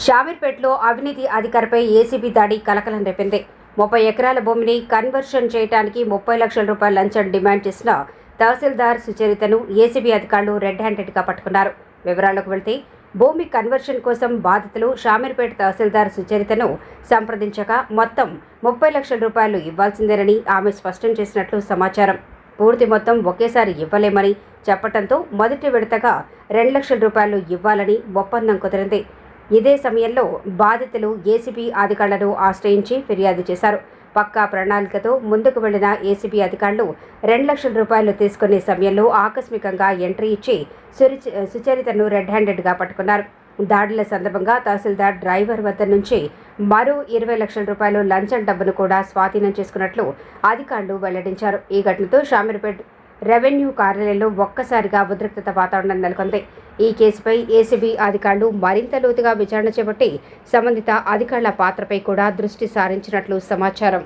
షామీర్పేటలో అవినీతి అధికారిపై ఏసీబీ దాడి కలకలం రేపింది. 30 ఎకరాల భూమిని కన్వర్షన్ చేయడానికి 30 లక్షల రూపాయల లంచం డిమాండ్ చేసిన తహసీల్దార్ సుచరితను ఏసీబీ అధికారులు రెడ్ హ్యాండెడ్గా పట్టుకున్నారు. వివరాల్లోకి వెళ్తే భూమి కన్వర్షన్ కోసం బాధితులు షామీర్పేట తహసీల్దార్ సుచరితను సంప్రదించగా మొత్తం 30 లక్షల రూపాయలు ఇవ్వాల్సిందేనని ఆమె స్పష్టం చేసినట్లు సమాచారం. పూర్తి మొత్తం ఒకేసారి ఇవ్వలేమని చెప్పడంతో మొదటి విడతగా 2 లక్షల రూపాయలు ఇవ్వాలని ఒప్పందం కుదిరింది. ఇదే సమయంలో బాధితులు ఏసీబీ అధికారులను ఆశ్రయించి ఫిర్యాదు చేశారు. పక్కా ప్రణాళికతో ముందుకు వెళ్లిన ఏసీబీ అధికారులు 2 లక్షల రూపాయలు తీసుకునే సమయంలో ఆకస్మికంగా ఎంట్రీ ఇచ్చి సుచరితను రెడ్ హ్యాండెడ్గా పట్టుకున్నారు. దాడుల సందర్భంగా తహసీల్దార్ డ్రైవర్ వద్ద నుంచి మరో 20 లక్షల రూపాయలు లంచం డబ్బును కూడా స్వాధీనం చేసుకున్నట్లు అధికారులు వెల్లడించారు. ఈ ఘటనతో షామీర్పేట్ రెవెన్యూ కార్యాలయంలో ఒక్కసారిగా ఉద్రిక్తత వాతావరణం నెలకొంది. ఈ కేసుపై ఏసీబీ అధికారులు మరింత లోతుగా విచారణ చేపట్టి సంబంధిత అధికారుల పాత్రపై కూడా దృష్టి సారించినట్లు సమాచారం.